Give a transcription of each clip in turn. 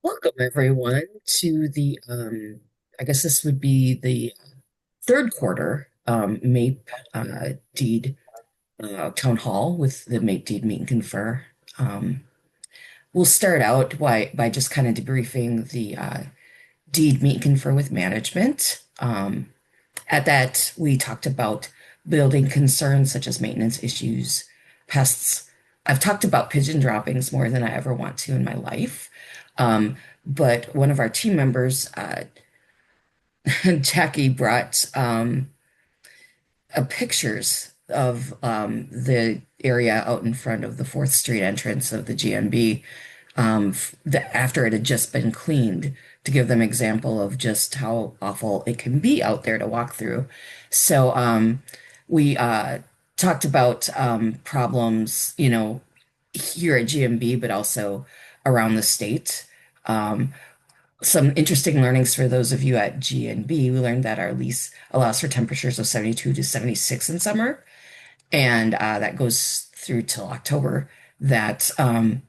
Welcome everyone to I guess this would be the third quarter MAPE deed town hall with the MAPE deed meet and confer. Um, we'll start out by just kind of debriefing the deed meet and confer with management. At that, we talked about building concerns such as maintenance issues, pests. I've talked about pigeon droppings more than I ever want to in my life. Um, but one of our team members, Jackie, brought pictures of the area out in front of the 4th Street entrance of the GNB after it had just been cleaned to give them example of just how awful it can be out there to walk through. So we talked about problems, here at GMB, but also around the state. Um, some interesting learnings for those of you at GNB. We learned that our lease allows for temperatures of 72 to 76 in summer, and that goes through till October. That and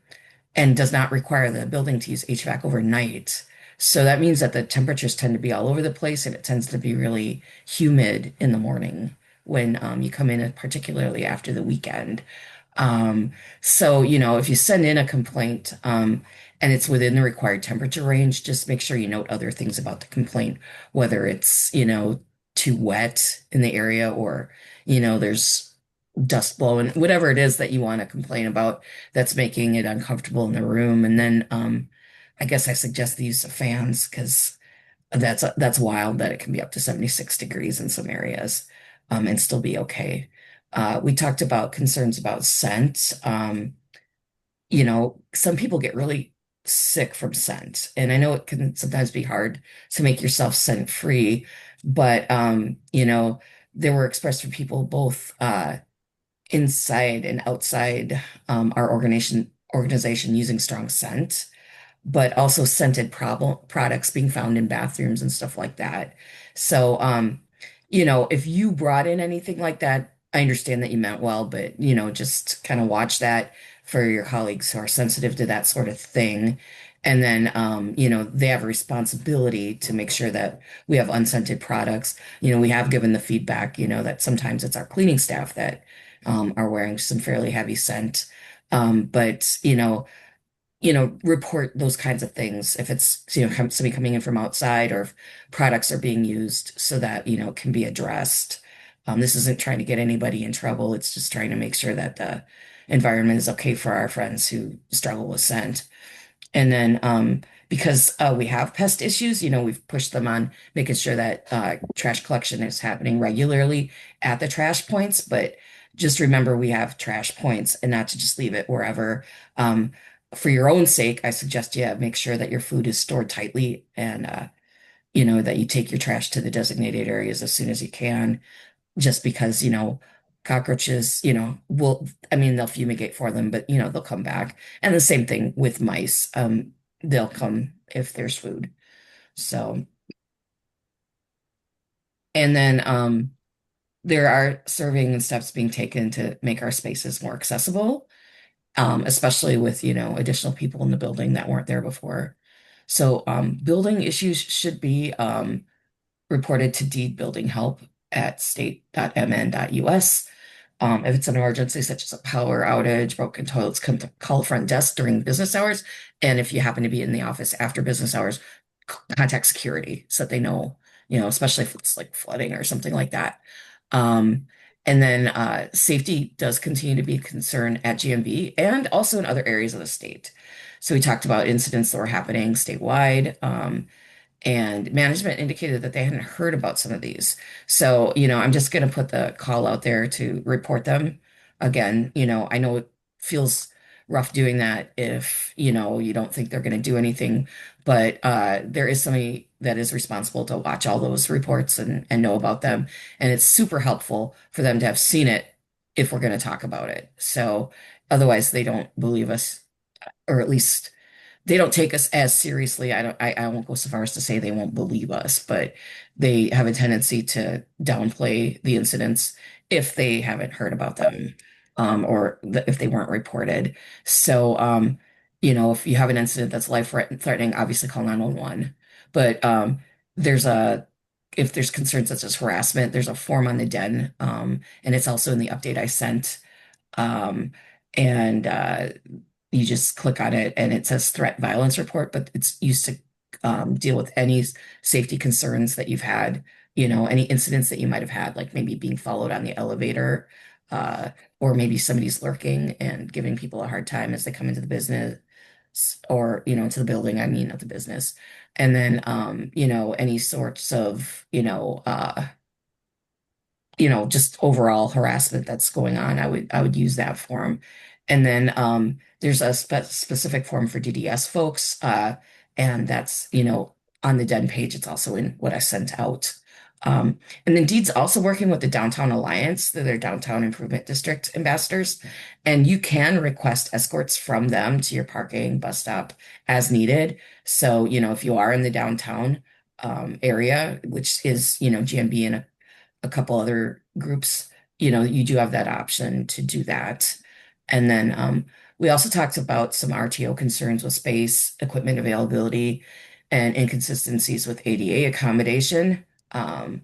does not require the building to use HVAC overnight. So that means that the temperatures tend to be all over the place and it tends to be really humid in the morning when you come in, particularly after the weekend. So, if you send in a complaint and it's within the required temperature range, just make sure you note other things about the complaint, whether it's, too wet in the area or, there's dust blowing, whatever it is that you want to complain about that's making it uncomfortable in the room. And then I guess I suggest the use of fans because that's wild that it can be up to 76 degrees in some areas and still be okay. We talked about concerns about scent. Some people get really sick from scent, and I know it can sometimes be hard to make yourself scent free, but there were expressed for people both inside and outside our organization using strong scent, but also scented problem products being found in bathrooms and stuff like that. So, if you brought in anything like that, I understand that you meant well, but just kind of watch that for your colleagues who are sensitive to that sort of thing. And then, they have a responsibility to make sure that we have unscented products. We have given the feedback, that sometimes it's our cleaning staff that are wearing some fairly heavy scent. But report those kinds of things if it's, somebody coming in from outside or if products are being used so that, it can be addressed. This isn't trying to get anybody in trouble. It's just trying to make sure that the environment is okay for our friends who struggle with scent. And then because we have pest issues, we've pushed them on making sure that trash collection is happening regularly at the trash points. But just remember we have trash points and not to just leave it wherever. For your own sake, I suggest you make sure that your food is stored tightly and that you take your trash to the designated areas as soon as you can, just because, cockroaches, I mean, they'll fumigate for them, but, they'll come back. And the same thing with mice. They'll come if there's food. So, and then there are surveying and steps being taken to make our spaces more accessible, especially with, additional people in the building that weren't there before. So, building issues should be reported to deed building help at state.mn.us. If it's an emergency, such as a power outage, broken toilets, come to call the front desk during business hours. And if you happen to be in the office after business hours, contact security so that they know, especially if it's like flooding or something like that. Um, and then safety does continue to be a concern at GMB and also in other areas of the state. So we talked about incidents that were happening statewide. And management indicated that they hadn't heard about some of these. So, I'm just going to put the call out there to report them. Again, I know it feels rough doing that if, you don't think they're going to do anything, but there is somebody that is responsible to watch all those reports and know about them. And it's super helpful for them to have seen it if we're going to talk about it. So otherwise they don't believe us, or at least they don't take us as seriously. I won't go so far as to say they won't believe us, but they have a tendency to downplay the incidents if they haven't heard about them, or if they weren't reported. So, if you have an incident that's life-threatening, obviously call 911. But there's a if there's concerns such as harassment, there's a form on the den, and it's also in the update I sent. Um, and you just click on it and it says threat violence report, but it's used to deal with any safety concerns that you've had, any incidents that you might have had, like maybe being followed on the elevator, uh, or maybe somebody's lurking and giving people a hard time as they come into the business or, into the building, I mean, not the business. And then, any sorts of, just overall harassment that's going on, I would use that form. And then there's a specific form for DDS folks, and that's on the Den page. It's also in what I sent out. And Indeed's also working with the Downtown Alliance, they're their Downtown Improvement District ambassadors, and you can request escorts from them to your parking bus stop as needed. So if you are in the downtown area, which is GMB and a couple other groups, you do have that option to do that. And then we also talked about some RTO concerns with space, equipment availability, and inconsistencies with ADA accommodation. Um,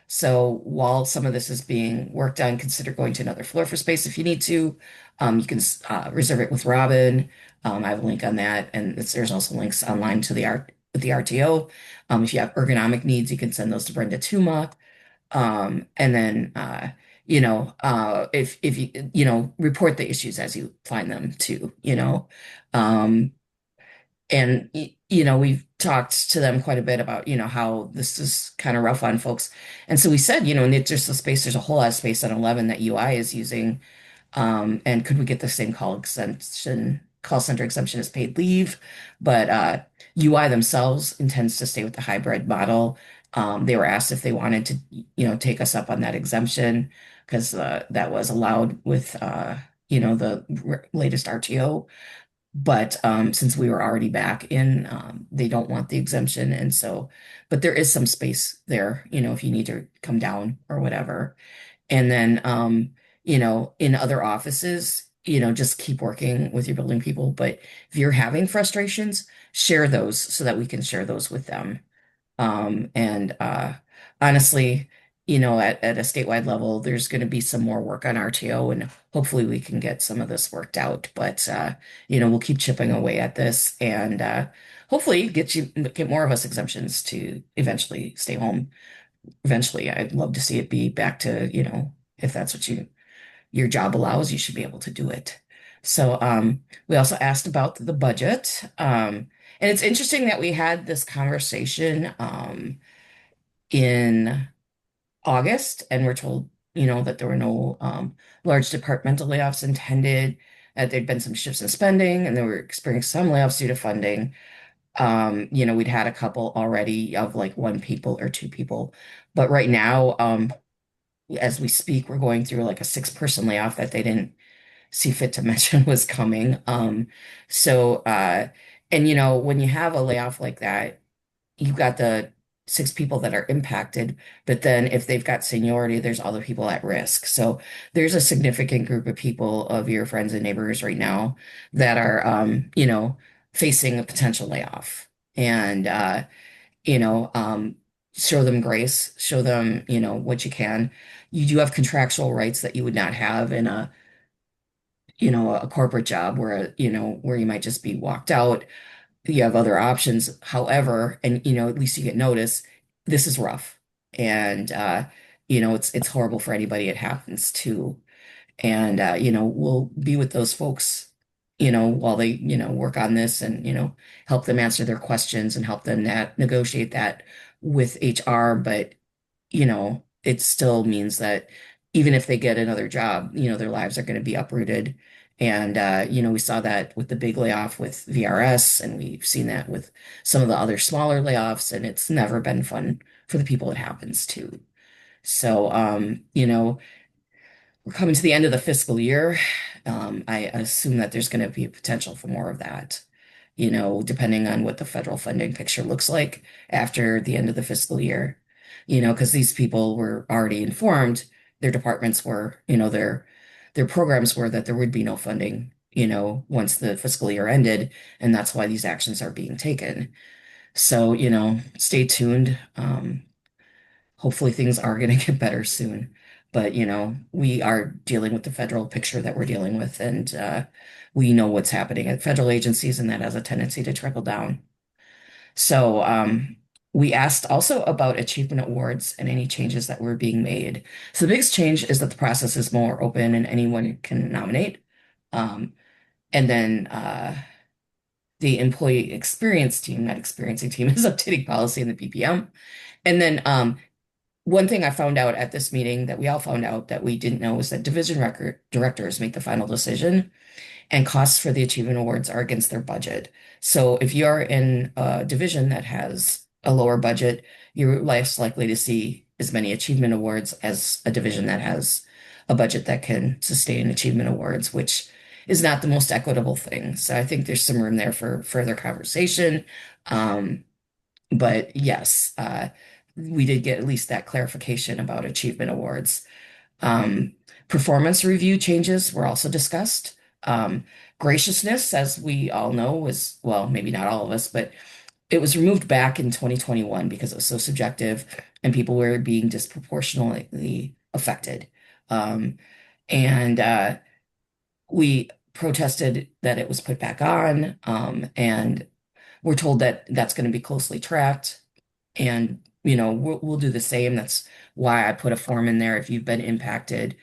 so while some of this is being worked on, consider going to another floor for space if you need to. You can reserve it with Robin. I have a link on that, and there's also links online to the RTO. If you have ergonomic needs, you can send those to Brenda Tuma. And then if you report the issues as you find them too, Um, and we've talked to them quite a bit about, how this is kind of rough on folks. And so we said, in the interest of space, there's a whole lot of space on 11 that UI is using. And could we get the same call center exemption as paid leave? But UI themselves intends to stay with the hybrid model. They were asked if they wanted to, take us up on that exemption because that was allowed with, the latest RTO. But since we were already back in, they don't want the exemption. And so, but there is some space there, if you need to come down or whatever. And then, in other offices, just keep working with your building people. But if you're having frustrations, share those so that we can share those with them. And honestly, at a statewide level, there's going to be some more work on RTO, and hopefully we can get some of this worked out. But we'll keep chipping away at this, and hopefully get more of us exemptions to eventually stay home. Eventually, I'd love to see it be back to, if that's what your job allows, you should be able to do it. So we also asked about the budget. And it's interesting that we had this conversation in August, and we're told, that there were no large departmental layoffs intended, that there'd been some shifts in spending, and they were experiencing some layoffs due to funding. We'd had a couple already of like one people or two people. But right now, as we speak, we're going through like a six-person layoff that they didn't see fit to mention was coming. So, and when you have a layoff like that, you've got the six people that are impacted, but then if they've got seniority, there's other people at risk. So there's a significant group of people of your friends and neighbors right now that are, facing a potential layoff. And, you know, um, show them grace, show them, what you can. You do have contractual rights that you would not have in a corporate job where you might just be walked out. You have other options. However, and at least you get notice, this is rough. And it's horrible for anybody it happens to. And we'll be with those folks, while they, work on this and, help them answer their questions and help them negotiate that with HR. But it still means that even if they get another job, their lives are going to be uprooted. And, we saw that with the big layoff with VRS, and we've seen that with some of the other smaller layoffs, and it's never been fun for the people it happens to. So, we're coming to the end of the fiscal year. I assume that there's going to be a potential for more of that, depending on what the federal funding picture looks like after the end of the fiscal year. Because these people were already informed, their departments were, their programs were that there would be no funding once the fiscal year ended, and that's why these actions are being taken. So, stay tuned. Hopefully things are going to get better soon. But, we are dealing with the federal picture that we're dealing with, and we know what's happening at federal agencies, and that has a tendency to trickle down. So, we asked also about achievement awards and any changes that were being made. So, the biggest change is that the process is more open and anyone can nominate. Um, and then the employee experience team, not experiencing team, is updating policy in the PPM. And then one thing I found out at this meeting that we all found out that we didn't know was that division record directors make the final decision, and costs for the achievement awards are against their budget. So if you're in a division that has a lower budget, you're less likely to see as many achievement awards as a division that has a budget that can sustain achievement awards, which is not the most equitable thing. So I think there's some room there for further conversation. Um, but yes, we did get at least that clarification about achievement awards. Um, Performance review changes were also discussed. Um, Graciousness, as we all know, was, well, maybe not all of us, but it was removed back in 2021 because it was so subjective and people were being disproportionately affected. Um, and we protested that it was put back on, and we're told that that's going to be closely tracked. And, we'll do the same. That's why I put a form in there. If you've been impacted,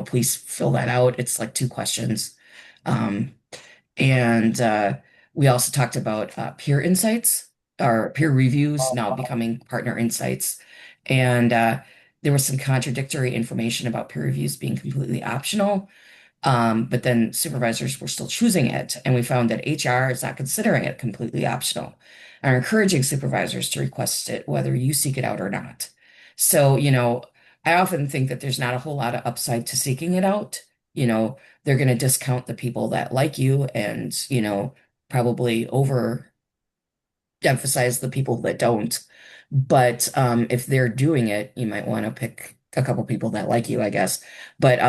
please fill that out. It's like two questions. Um, and we also talked about peer insights or peer reviews now becoming partner insights. And there was some contradictory information about peer reviews being completely optional. But then supervisors were still choosing it, and we found that HR is not considering it completely optional and are encouraging supervisors to request it, whether you seek it out or not. So, I often think that there's not a whole lot of upside to seeking it out. They're going to discount the people that like you and, probably overemphasize the people that don't. But if they're doing it, you might want to pick a couple people that like you, I guess. But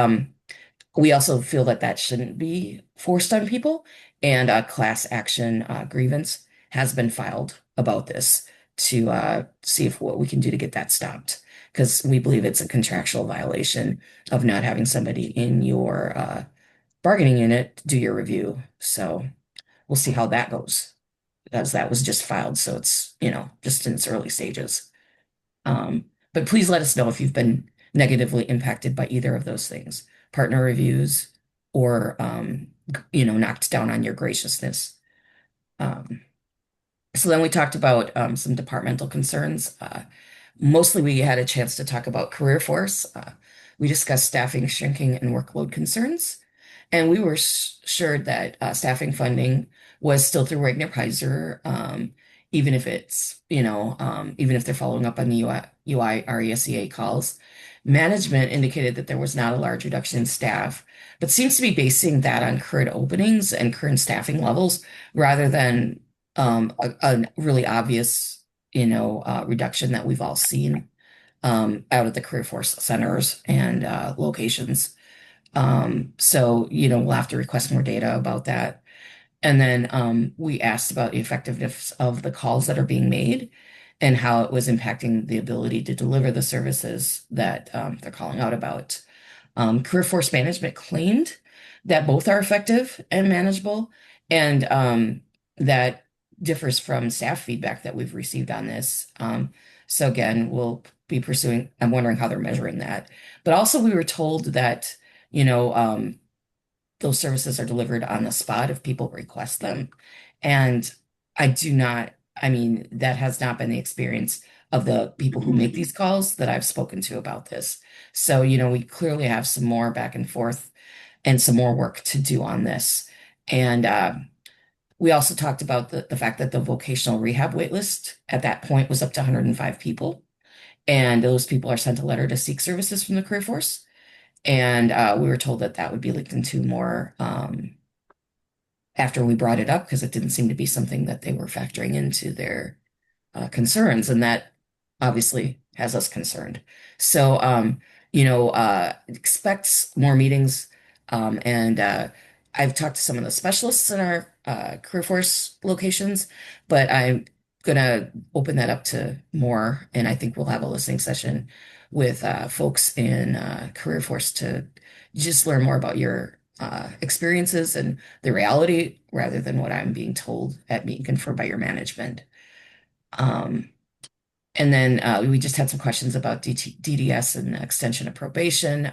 we also feel that that shouldn't be forced on people, and a class action grievance has been filed about this to see if what we can do to get that stopped, because we believe it's a contractual violation of not having somebody in your bargaining unit do your review. So we'll see how that goes, as that was just filed, so it's, just in its early stages. But please let us know if you've been negatively impacted by either of those things, partner reviews or, knocked down on your graciousness. Um, so then we talked about some departmental concerns. Mostly we had a chance to talk about career force. We discussed staffing, shrinking, and workload concerns. And we were assured that staffing funding was still through Wagner-Pfizer, even if it's, even if they're following up on the UI RESEA calls. Management indicated that there was not a large reduction in staff, but seems to be basing that on current openings and current staffing levels rather than a really obvious, reduction that we've all seen out of the career force centers and locations. So, we'll have to request more data about that. And then we asked about the effectiveness of the calls that are being made and how it was impacting the ability to deliver the services that they're calling out about. Career Force Management claimed that both are effective and manageable, and that differs from staff feedback that we've received on this. So again, we'll be pursuing, I'm wondering how they're measuring that. But also we were told that, you know, um, those services are delivered on the spot if people request them. And I do not, I mean, that has not been the experience of the people who make these calls that I've spoken to about this. So, we clearly have some more back and forth and some more work to do on this. And we also talked about the fact that the vocational rehab waitlist at that point was up to 105 people. And those people are sent a letter to seek services from the career force. And we were told that that would be looked into more after we brought it up because it didn't seem to be something that they were factoring into their concerns. And that obviously has us concerned. So, expect more meetings. And I've talked to some of the specialists in our career force locations, but I'm gonna open that up to more, and I think we'll have a listening session with folks in career force to just learn more about your experiences and the reality rather than what I'm being told at meet and confer by your management. Um, and then we just had some questions about DDS and extension of probation.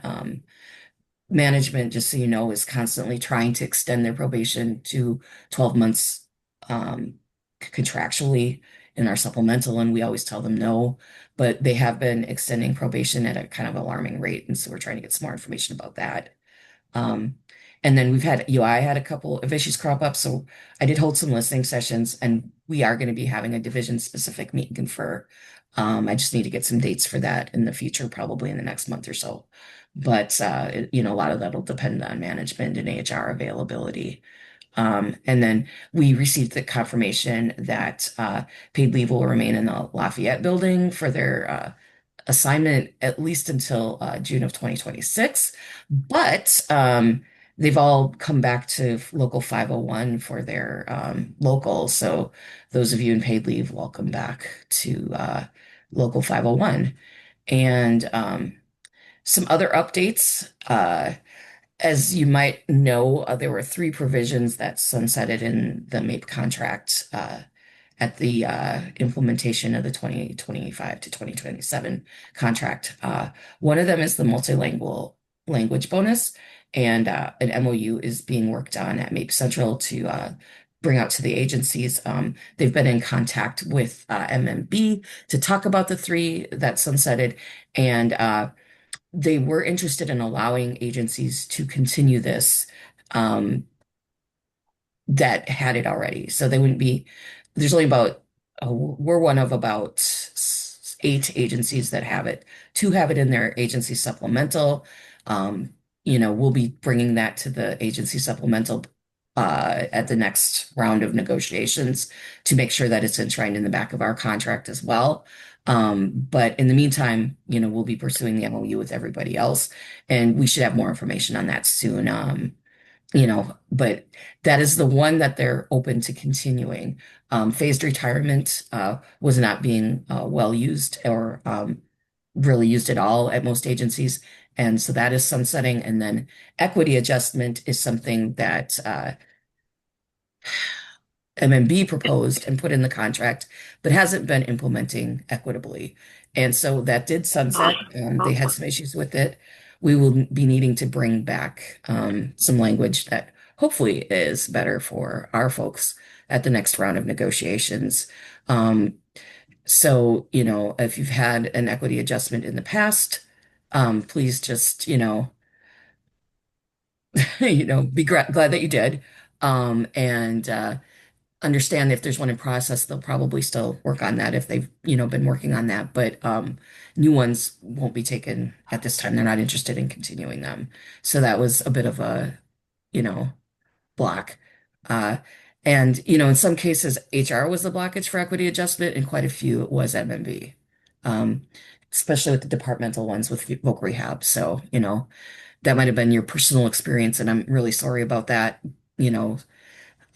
Management, just so you know, is constantly trying to extend their probation to 12 months contractually in our supplemental, and we always tell them no, but they have been extending probation at a kind of alarming rate, and so we're trying to get some more information about that. Um, and then we've had, I had a couple of issues crop up. So I did hold some listening sessions, and we are going to be having a division specific meet and confer. I just need to get some dates for that in the future, probably in the next month or so. But, a lot of that'll depend on management and HR availability. And then we received the confirmation that paid leave will remain in the Lafayette building for their assignment at least until June of 2026. But they've all come back to local 501 for their local. So those of you in paid leave, welcome back to local 501. And some other updates. As you might know, there were three provisions that sunsetted in the MAPE contract at the implementation of the 2025 to 2027 contract. One of them is the multilingual language bonus, and an MOU is being worked on at MAPE Central to bring out to the agencies. They've been in contact with MMB to talk about the three that sunsetted, and they were interested in allowing agencies to continue this. That had it already. So they wouldn't be, there's only about, we're one of about eight agencies that have it. Two have it in their agency supplemental. We'll be bringing that to the agency supplemental at the next round of negotiations to make sure that it's enshrined in the back of our contract as well. But in the meantime, we'll be pursuing the MOU with everybody else, and we should have more information on that soon. But that is the one that they're open to continuing. Phased retirement was not being well used or really used at all at most agencies. And so that is sunsetting. And then equity adjustment is something that MMB proposed and put in the contract, but hasn't been implementing equitably. And so that did sunset. They had some issues with it. We will be needing to bring back some language that hopefully is better for our folks at the next round of negotiations. Um, if you've had an equity adjustment in the past, please just, be glad that you did. And understand if there's one in process, they'll probably still work on that if they've, been working on that. But new ones won't be taken at this time. They're not interested in continuing them. So that was a bit of a, you know, block. Uh, and, in some cases, HR was the blockage for equity adjustment, and quite a few it was MMB, um, especially with the departmental ones with voc rehab. So, that might have been your personal experience, and I'm really sorry about that. You know,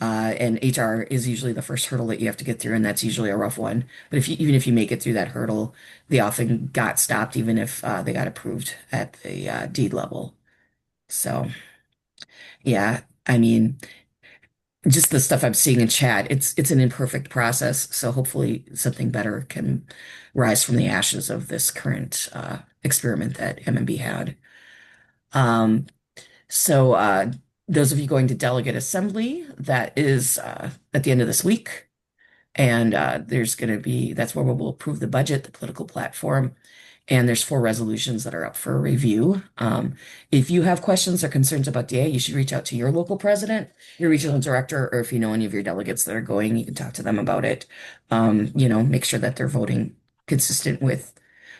and HR is usually the first hurdle that you have to get through, and that's usually a rough one. But even if you make it through that hurdle, they often got stopped, even if they got approved at the deed level. So yeah, I mean, just the stuff I'm seeing in chat, it's an imperfect process. So hopefully something better can rise from the ashes of this current experiment that MMB had. Um, so those of you going to delegate assembly, that is at the end of this week. And that's where we'll approve the budget, the political platform, and there's four resolutions that are up for review. If you have questions or concerns about DA, you should reach out to your local president, your regional director, or if you know any of your delegates that are going, you can talk to them about it. Make sure that they're voting consistent with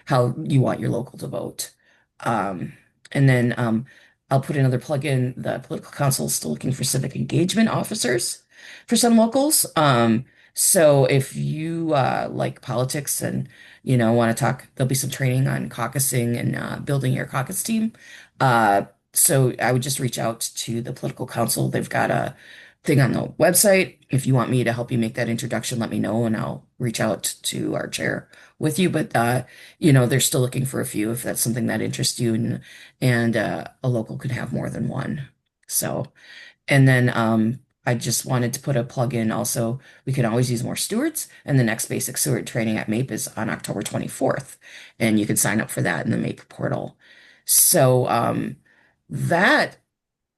how you want your local to vote. And then I'll put another plug in. The political council is still looking for civic engagement officers for some locals. So if you like politics and want to talk, there'll be some training on caucusing and building your caucus team. So I would just reach out to the political council. They've got a thing on the website. If you want me to help you make that introduction, let me know and I'll reach out to our chair with you. But they're still looking for a few if that's something that interests you, and a local could have more than one. So, and then I just wanted to put a plug in also. We can always use more stewards, and the next basic steward training at MAPE is on October 24th, and you can sign up for that in the MAPE portal. So that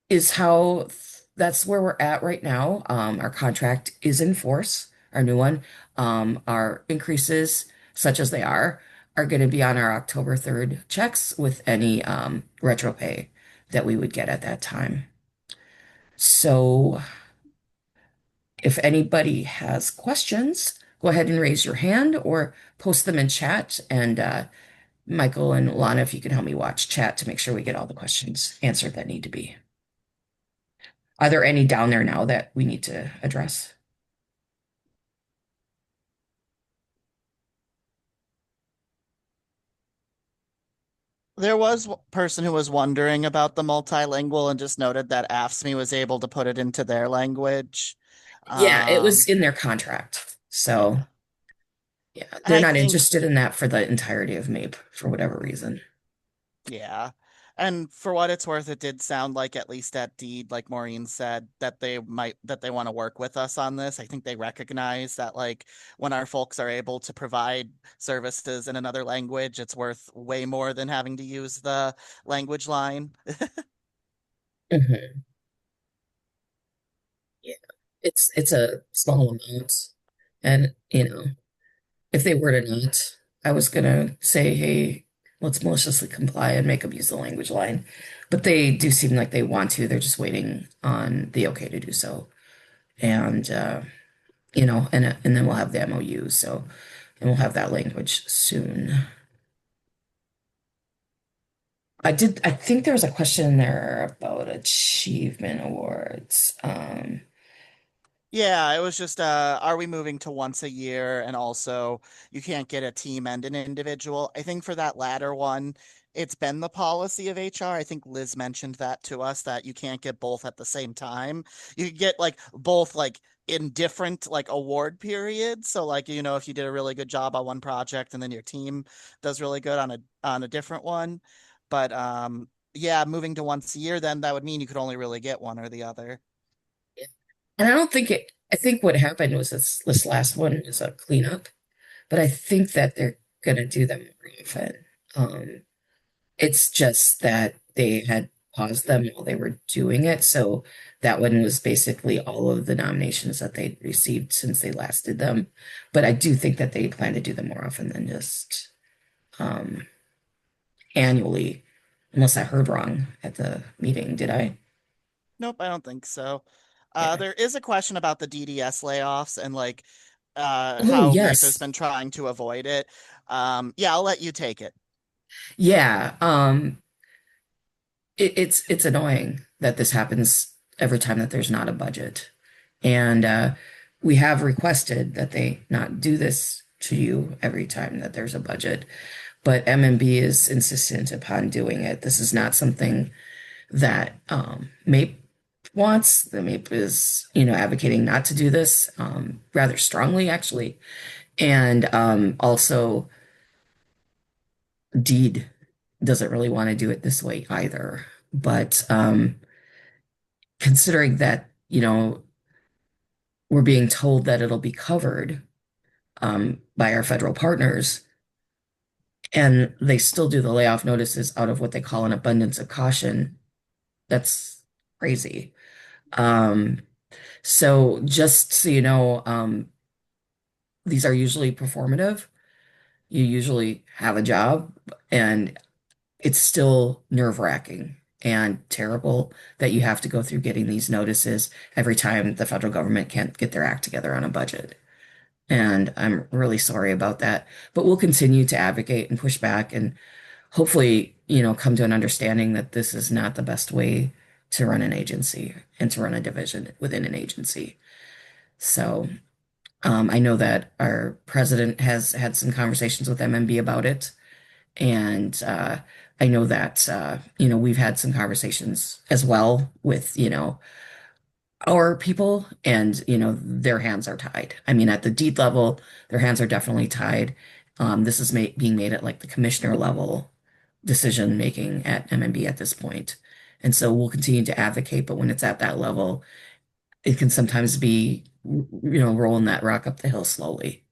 is how that's where we're at right now. Our contract is in force, our new one. Our increases, such as they are going to be on our October 3rd checks with any retro pay that we would get at that time. So if anybody has questions, go ahead and raise your hand or post them in chat. And Michael and Lana, if you can help me watch chat to make sure we get all the questions answered that need to be. Are there any down there now that we need to address? There was a person who was wondering about the multilingual and just noted that AFSCME was able to put it into their language. Yeah, it was Um, in their contract. So, yeah. yeah, And they're I not think interested in that for the entirety of MAPE for whatever reason. Yeah. And for what it's worth, it did sound like, at least at Deed, like Maureen said, that they want to work with us on this. I think they recognize that, like, when our folks are able to provide services in another language, it's worth way more than having to use the language line. Mhm. Yeah, it's a small amount, and if they were to not, I was gonna say, hey, let's maliciously comply and make them use the language line. But they do seem like they want to. They're just waiting on the okay to do so. And and then we'll have the MOU. So, and we'll have that language soon. I think there was a question in there about achievement awards. Yeah, it was just are we moving to once a year, and also you can't get a team and an individual. I think for that latter one, it's been the policy of HR. I think Liz mentioned that to us, that you can't get both at the same time. You could get like both, like, in different, like, award periods. So, like, if you did a really good job on one project and then your team does really good on a different one. But yeah, moving to once a year, then that would mean you could only really get one or the other. And I don't think it, I think what happened was this last one is a cleanup, but I think that they're gonna do them more often. Um, it's just that they had paused them while they were doing it. So that one was basically all of the nominations that they'd received since they last did them. But I do think that they plan to do them more often than just um, annually, unless I heard wrong at the meeting, did I? Nope, I don't think so. Yeah. There is a question about the DDS layoffs and, like, Oh, how MAPE has yes. been trying to avoid it. Yeah, I'll let you take it. Yeah. It's annoying that this happens every time that there's not a budget. And we have requested that they not do this to you every time that there's a budget. But MMB is insistent upon doing it. This is not something that MAPE wants. The MAPE is, advocating not to do this rather strongly, actually. And also, Deed doesn't really want to do it this way either. But considering that, we're being told that it'll be covered by our federal partners, and they still do the layoff notices out of what they call an abundance of caution. That's crazy. Um, so just so you know, these are usually performative. You usually have a job, and it's still nerve-wracking and terrible that you have to go through getting these notices every time the federal government can't get their act together on a budget. And I'm really sorry about that. But we'll continue to advocate and push back and hopefully, come to an understanding that this is not the best way to run an agency and to run a division within an agency. So I know that our president has had some conversations with MMB about it, and I know that, we've had some conversations as well with, our people, and, their hands are tied. I mean, at the deed level, their hands are definitely tied. This is being made at like the commissioner level decision making at MMB at this point. And so we'll continue to advocate, but when it's at that level, it can sometimes be, rolling that rock up the hill slowly.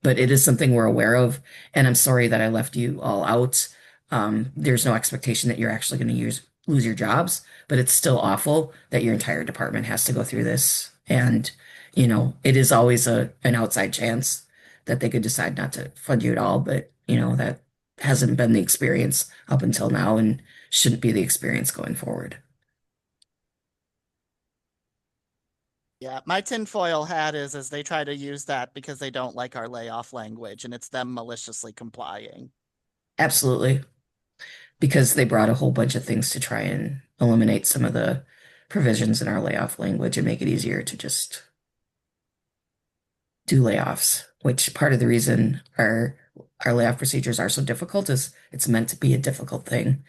But it is something we're aware of. And I'm sorry that I left you all out. There's no expectation that you're actually going to lose your jobs, but it's still awful that your entire department has to go through this. And, it is always an outside chance that they could decide not to fund you at all. But, that hasn't been the experience up until now and shouldn't be the experience going forward. Yeah, my tinfoil hat is they try to use that because they don't like our layoff language and it's them maliciously complying. Absolutely. Because they brought a whole bunch of things to try and eliminate some of the provisions in our layoff language and make it easier to just do layoffs, which part of the reason our layoff procedures are so difficult is it's meant to be a difficult thing.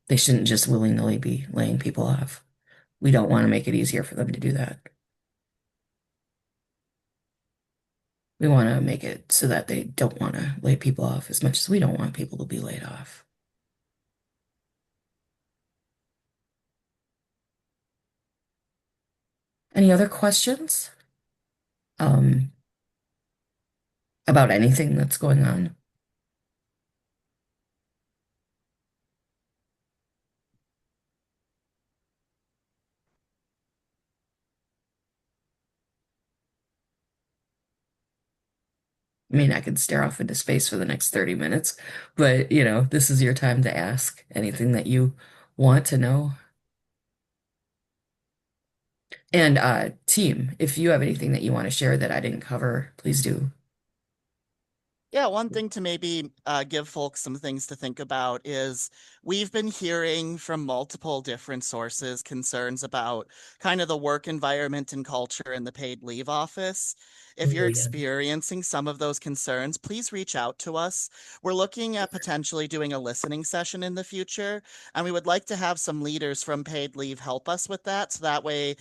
They shouldn't just willy-nilly be laying people off. We don't want to make it easier for them to do that. We want to make it so that they don't want to lay people off as much as we don't want people to be laid off. Any other questions um, about anything that's going on? I mean, I could stare off into space for the next 30 minutes, but this is your time to ask anything that you want to know. And team, if you have anything that you want to share that I didn't cover, please do. Yeah, one thing to maybe give folks some things to think about is we've been hearing from multiple different sources concerns about kind of the work environment and culture in the paid leave office. If Oh, you're yeah. experiencing some of those concerns, please reach out to us. We're looking at potentially doing a listening session in the future, and we would like to have some leaders from paid leave help us with that. So that way,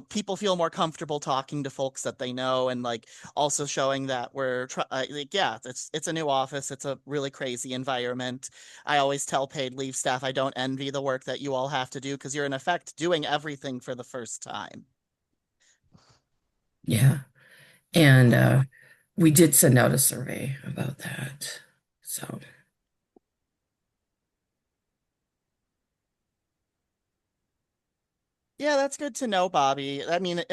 people feel more comfortable talking to folks that they know and like also showing that like, yeah, it's a new office. It's a really crazy environment. I always tell paid leave staff I don't envy the work that you all have to do because you're in effect doing everything for the first time. Yeah. And we did send out a survey about that. So, Yeah, that's good to know, Bobby. I mean,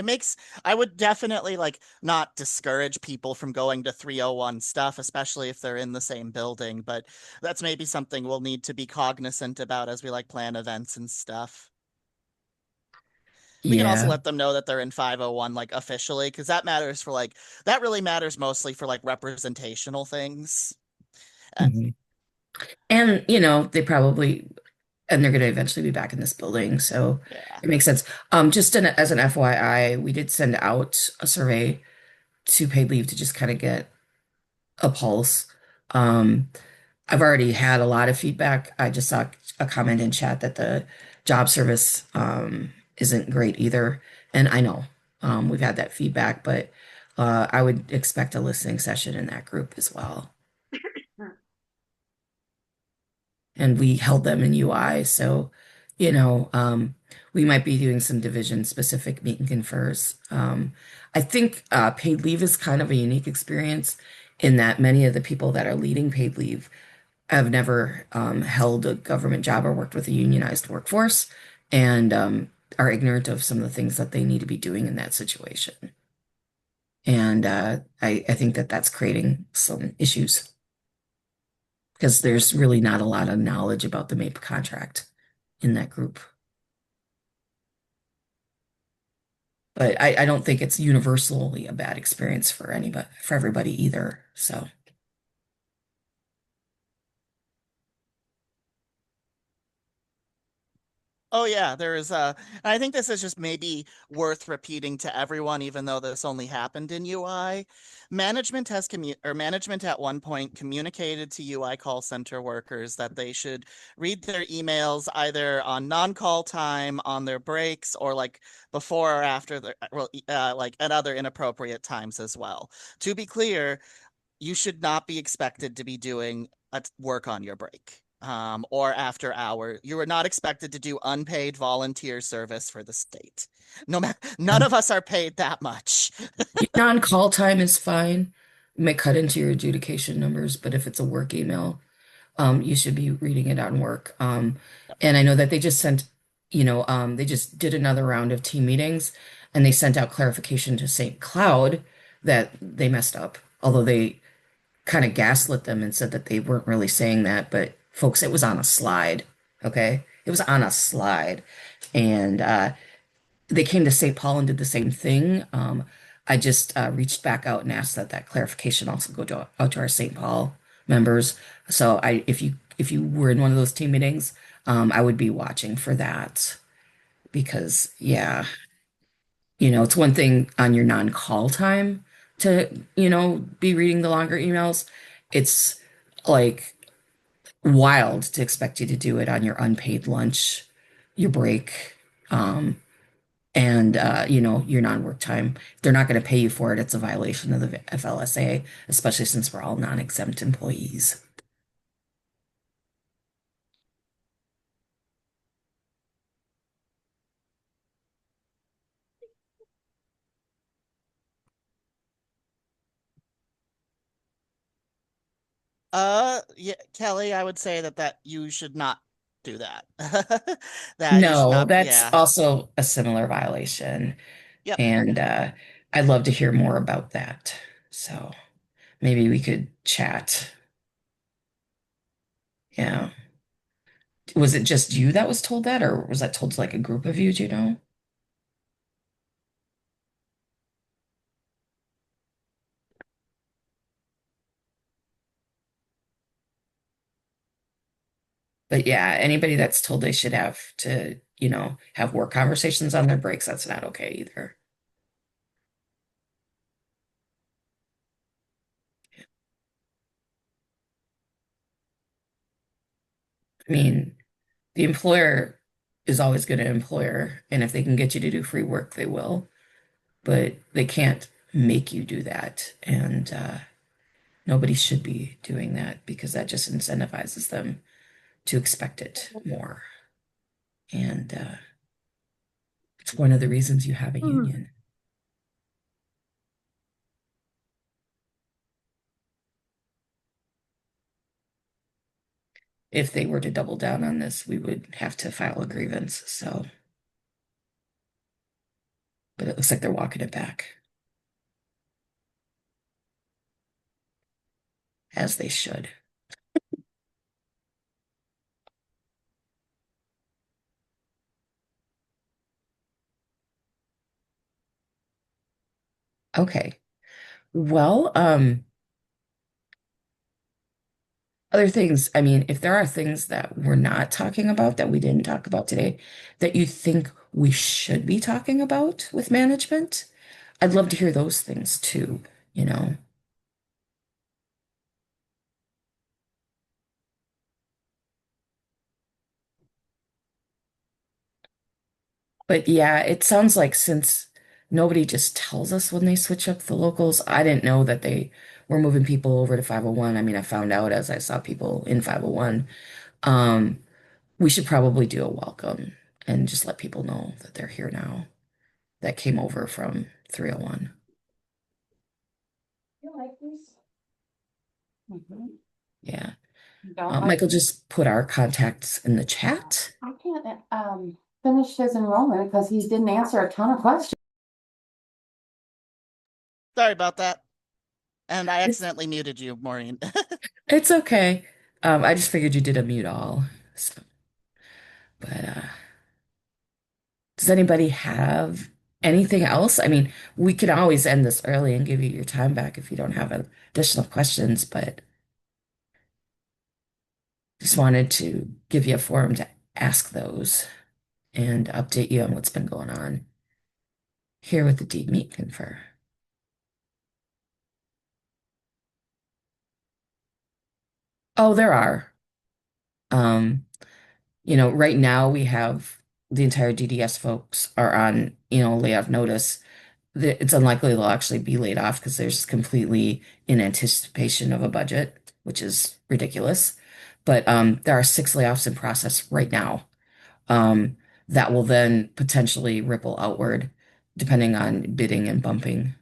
I would definitely like not discourage people from going to 301 stuff, especially if they're in the same building, but that's maybe something we'll need to be cognizant about as we like plan events and stuff. We can also yeah. let them know that they're in 501 like officially because that really matters mostly for like representational things. Uh, Mhm. And, they probably, and they're going to eventually be back in this building. So yeah. it makes sense. As an FYI, we did send out a survey to paid leave to just kind of get a pulse. Um, I've already had a lot of feedback. I just saw a comment in chat that the job service isn't great either. And I know we've had that feedback, but I would expect a listening session in that group as well. And we held them in UI. So, we might be doing some division specific meet and confers. I think paid leave is kind of a unique experience in that many of the people that are leading paid leave have never held a government job or worked with a unionized workforce and are ignorant of some of the things that they need to be doing in that situation. And I think that that's creating some issues because there's really not a lot of knowledge about the MAPE contract in that group. But I don't think it's universally a bad experience for anybody, for everybody either. So, Oh yeah, there is and I think this is just maybe worth repeating to everyone, even though this only happened in UI. Management at one point communicated to UI call center workers that they should read their emails either on non-call time, on their breaks, or like before or after like at other inappropriate times as well. To be clear, you should not be expected to be doing work on your break, or after hour. You are not expected to do unpaid volunteer service for the state. No matter, none of us are paid that much. Your non-call time is fine. You may cut into your adjudication numbers, but if it's a work email, you should be reading it on work. And I know that they just sent, they just did another round of team meetings and they sent out clarification to St. Cloud that they messed up, although they kind of gaslit them and said that they weren't really saying that. But folks, it was on a slide. Okay. It was on a slide. And they came to St. Paul and did the same thing. I just reached back out and asked that that clarification also out to our St. Paul members. So if you were in one of those team meetings, I would be watching for that because yeah, it's one thing on your non-call time to, be reading the longer emails. It's like wild to expect you to do it on your unpaid lunch, your break. Um, and your non-work time. If they're not going to pay you for it, it's a violation of the FLSA, especially since we're all non-exempt employees. Yeah, Kelly, I would say that you should not do that. That you should No, not, that's yeah. also a similar violation, Yep. and I'd love to hear more about that. So maybe we could chat. Yeah. Was it just you that was told that, or was that told to like a group of you, do you know? But yeah, anybody that's told they should have to, have work conversations on their breaks, that's not okay either. I mean, the employer is always going to employer, and if they can get you to do free work, they will, but they can't make you do that. And nobody should be doing that because that just incentivizes them to expect it more. And it's one of the reasons you have a union. If they were to double down on this, we would have to file a grievance. So, but it looks like they're walking it back, as they should. Okay. Well, other things, I mean, if there are things that we're not talking about that we didn't talk about today that you think we should be talking about with management, I'd love to hear those things too, you know. But yeah, it sounds like since nobody just tells us when they switch up the locals, I didn't know that they were moving people over to 501. I mean, I found out as I saw people in 501. Um, we should probably do a welcome and just let people know that they're here now that came over from 301. You like these? Mhm. Yeah. You don't like, Michael just put our contacts in the chat. I can't finish his enrollment because he didn't answer a ton of questions. Sorry about that. And I It's accidentally muted you, Maureen. it's okay. I just figured you did a mute all. So, but does anybody have anything else? I mean, we could always end this early and give you your time back if you don't have additional questions, but just wanted to give you a forum to ask those. and update you on what's been going on here with the deep meat confer. Oh, there are. Um, right now we have the entire DDS folks are on, layoff notice. It's unlikely they'll actually be laid off because there's completely in anticipation of a budget, which is ridiculous. But there are 6 layoffs in process right now. Um, that will then potentially ripple outward depending on bidding and bumping.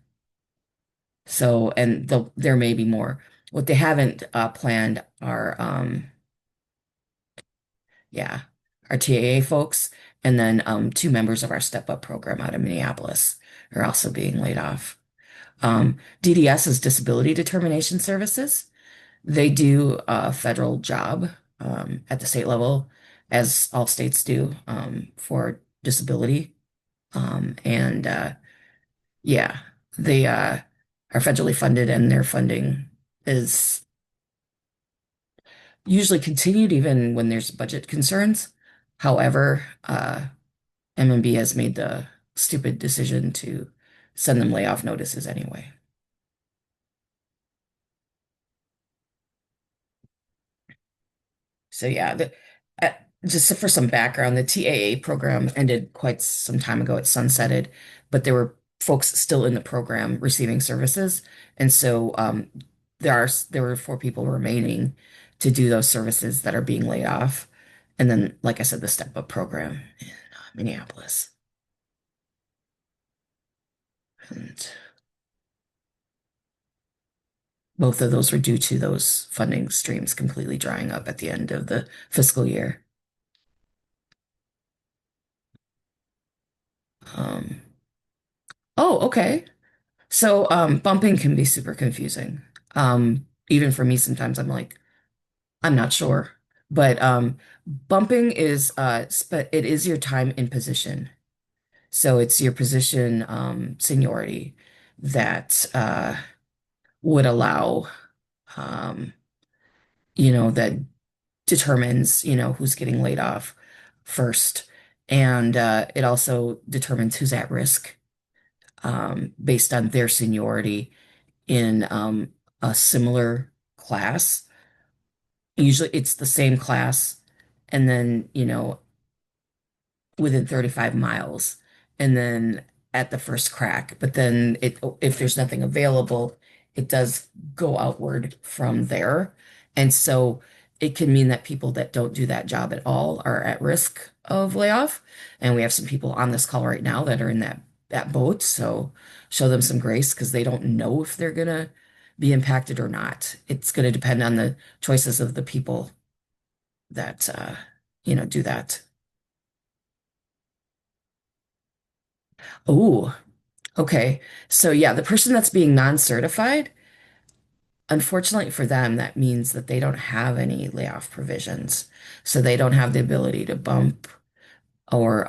So, and there may be more. What they haven't planned are, yeah, our TAA folks, and then 2 members of our Step Up program out of Minneapolis are also being laid off. DDS is Disability Determination Services. They do a federal job at the state level, as all states do, for disability. And yeah, they are federally funded, and their funding is usually continued even when there's budget concerns. However, MMB has made the stupid decision to send them layoff notices anyway. So yeah, uh, just for some background, the TAA program ended quite some time ago. It sunsetted, but there were folks still in the program receiving services, and so there were 4 people remaining to do those services that are being laid off, and then, like I said, the Step Up program in Minneapolis, and both of those were due to those funding streams completely drying up at the end of the fiscal year. Um, oh, okay. So, bumping can be super confusing. Even for me, sometimes I'm like, I'm not sure. But bumping is it is your time in position. So it's your position seniority that would allow um, that determines, who's getting laid off first. And it also determines who's at risk based on their seniority in a similar class. Usually it's the same class, and then, within 35 miles, and then at the first crack. But then if there's nothing available, it does go outward from there. And so it can mean that people that don't do that job at all are at risk of layoff. And we have some people on this call right now that are in that boat. So show them some grace because they don't know if they're gonna be impacted or not. It's gonna depend on the choices of the people that do that. Oh, okay. So yeah, the person that's being non-certified, unfortunately for them, that means that they don't have any layoff provisions. So they don't have the ability to bump or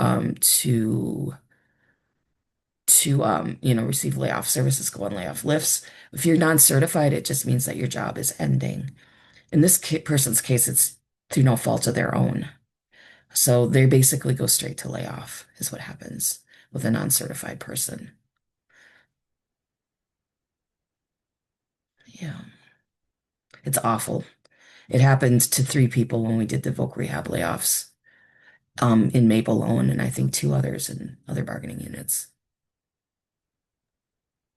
receive layoff services, go on layoff lists. If you're non-certified, it just means that your job is ending. In this person's case, it's through no fault of their own. So they basically go straight to layoff, is what happens with a non-certified person. Yeah, it's awful. It happened to 3 people when we did the voc rehab layoffs in Maple alone, and I think 2 others in other bargaining units.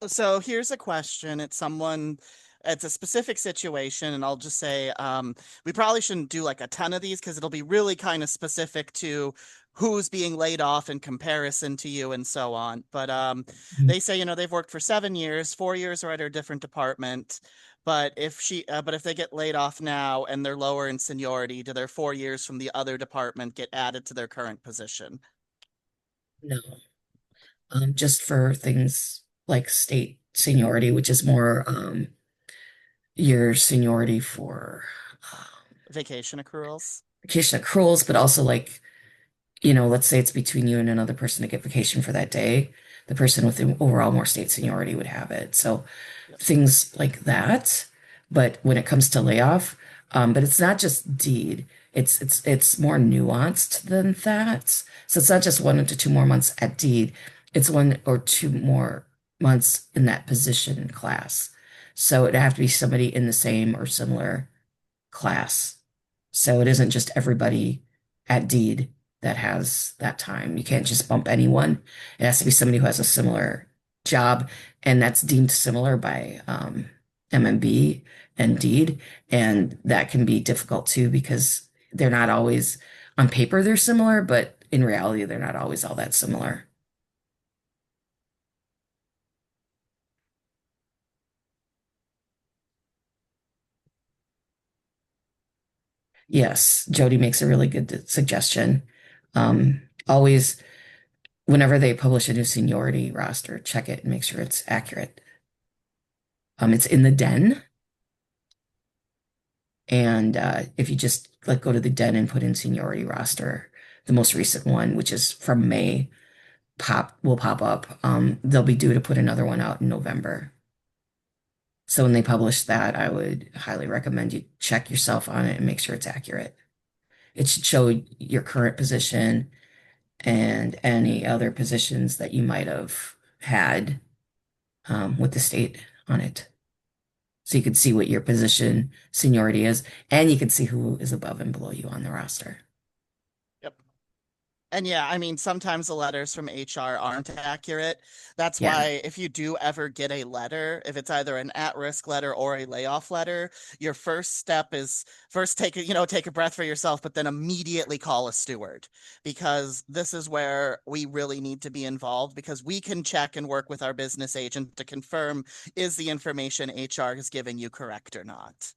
So here's a question. It's a specific situation, and I'll just say we probably shouldn't do like a ton of these because it'll be really kind of specific to who's being laid off in comparison to you and so on. But Mhm. they say, they've worked for 7 years, 4 years are at a different department. But if they get laid off now and they're lower in seniority, do their 4 years from the other department get added to their current position? No, just for things like state seniority, which is more your seniority for um, Vacation accruals? vacation accruals, but also like, let's say it's between you and another person to get vacation for that day. The person with the overall more state seniority would have it. So Yep. things like that. But when it comes to layoff, but it's not just deed. It's more nuanced than that. So it's not just 1 to 2 more months at deed. It's 1 or 2 more months in that position class. So it'd have to be somebody in the same or similar class. So it isn't just everybody at deed that has that time. You can't just bump anyone. It has to be somebody who has a similar job, and that's deemed similar by MMB and deed. And that can be difficult too because they're not always on paper, they're similar, but in reality, they're not always all that similar. Yes, Jody makes a really good suggestion. Always, whenever they publish a new seniority roster, check it and make sure it's accurate. It's in the den, and if you just like go to the den and put in seniority roster, the most recent one, which is from May, pop will pop up. They'll be due to put another one out in November. So when they publish that, I would highly recommend you check yourself on it and make sure it's accurate. It should show your current position and any other positions that you might have had with the state on it. So you could see what your position seniority is, and you can see who is above and below you on the roster. Yep. And yeah, I mean, sometimes the letters from HR aren't accurate. That's Yeah. why if you do ever get a letter, if it's either an at-risk letter or a layoff letter, your first step is first take a breath for yourself, but then immediately call a steward because this is where we really need to be involved because we can check and work with our business agent to confirm is the information HR is giving you correct or not.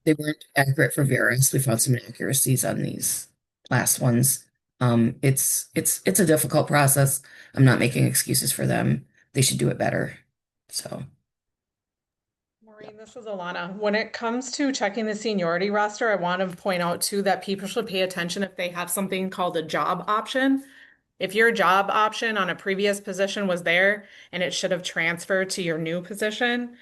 They weren't accurate for Veris. We found some inaccuracies on these last ones. It's a difficult process. I'm not making excuses for them. They should do it better. So, Maureen, this is Alana. When it comes to checking the seniority roster, I want to point out too that people should pay attention if they have something called a job option. If your job option on a previous position was there and it should have transferred to your new position,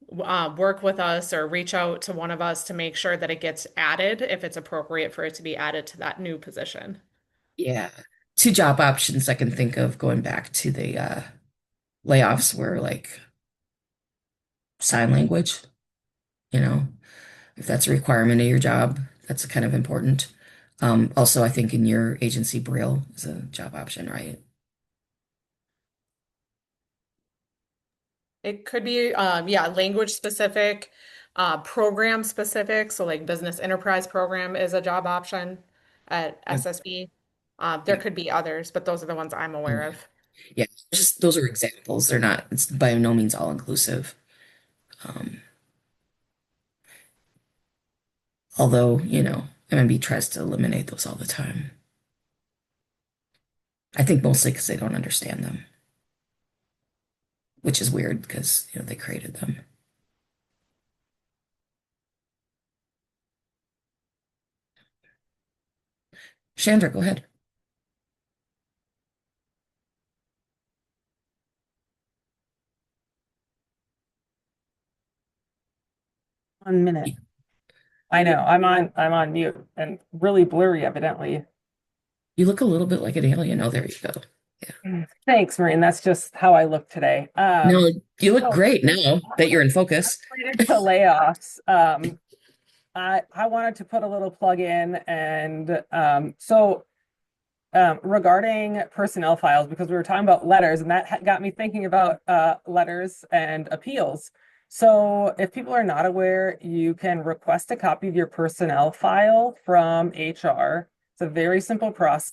work with us or reach out to one of us to make sure that it gets added if it's appropriate for it to be added to that new position. yeah. Two job options I can think of going back to the layoffs were like sign language, you know, if that's a requirement of your job, that's kind of important. Also, I think in your agency, Braille is a job option, right? It could be, yeah, language specific, program specific. So like business enterprise program is a job option at Yeah. SSB. There Yeah. could be others, but those are the ones I'm aware Okay. of. Yeah. Just those are examples. They're not, it's by no means all inclusive. Um, although, MMB tries to eliminate those all the time. I think mostly because they don't understand them, which is weird because, they created them. Chandra, go ahead. 1 minute. I know. I'm on mute and really blurry, evidently. You look a little bit like an alien. Oh, there you go. Thanks, Maureen. That's just how I look today. No, you look So great now that you're in focus. related to layoffs, I wanted to put a little plug in and regarding personnel files, because we were talking about letters, and that got me thinking about letters and appeals. So if people are not aware, you can request a copy of your personnel file from HR. It's a very simple process.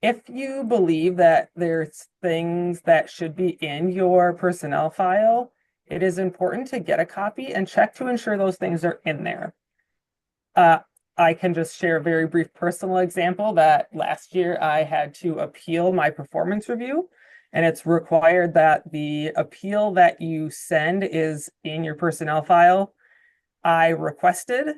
If you believe that there's things that should be in your personnel file, it is important to get a copy and check to ensure those things are in there. I can just share a very brief personal example that last year I had to appeal my performance review, and it's required that the appeal that you send is in your personnel file. I requested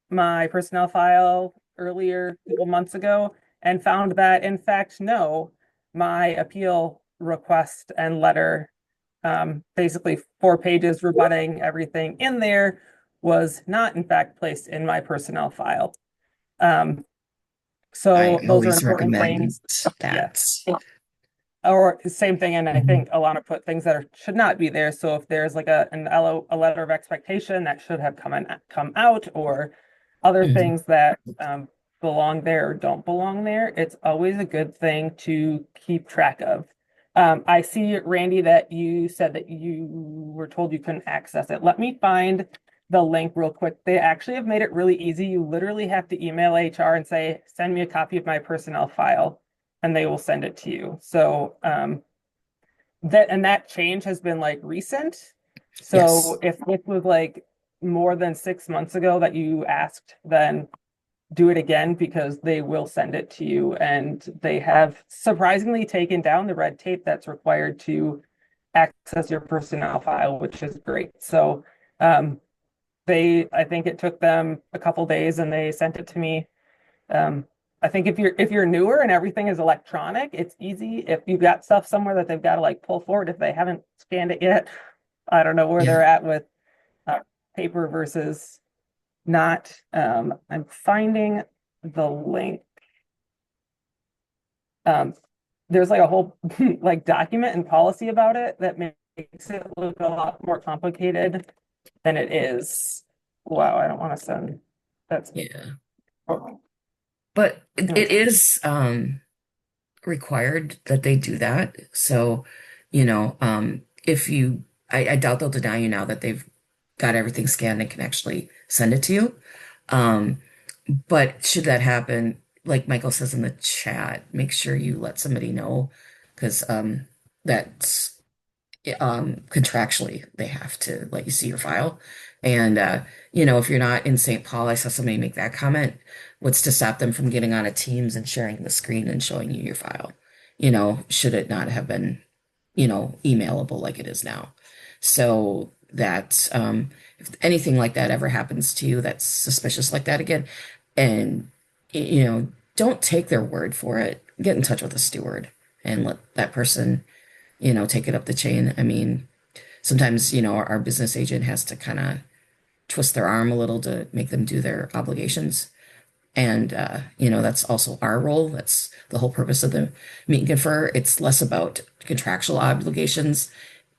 my personnel file earlier, a couple months ago, and found that in fact, no, my appeal request and letter, basically 4 pages rebutting everything in there, was not in fact placed in my personnel file. I So those are always important recommend things. that. Or same thing, and I Mhm. think Alana put things that should not be there. So if there's like a letter of expectation that should have come out, or other Mhm. things that belong there or don't belong there, it's always a good thing to keep track of. I see, Randy, that you said that you were told you couldn't access it. Let me find the link real quick. They actually have made it really easy. You literally have to email HR and say, send me a copy of my personnel file, and they will send it to you. So that change has been like recent. Yes. So if it was like more than 6 months ago that you asked, then do it again, because they will send it to you. And they have surprisingly taken down the red tape that's required to access your personnel file, which is great. So I think it took them a couple days and they sent it to me. Um, I think if you're newer and everything is electronic, it's easy. If you've got stuff somewhere that they've got to like pull forward, if they haven't scanned it yet, I don't know where Yeah. they're at with paper versus not. I'm finding the link. Um, there's like a whole like document and policy about it that makes it look a lot more complicated than it is. Wow, I don't want to send that's Yeah. oh, But it, hmm. it is required that they do that. So, if you, I doubt they'll deny you now that they've got everything scanned and can actually send it to you. Um, but should that happen, like Michael says in the chat, make sure you let somebody know because that's contractually they have to let you see your file. And if you're not in St. Paul, I saw somebody make that comment. What's to stop them from getting on a Teams and sharing the screen and showing you your file? Should it not have been, emailable like it is now? So that if anything like that ever happens to you that's suspicious like that again, and don't take their word for it. Get in touch with a steward and let that person take it up the chain. I mean, sometimes, our business agent has to kind of twist their arm a little to make them do their obligations. And, that's also our role. That's the whole purpose of the meet and confer. It's less about contractual obligations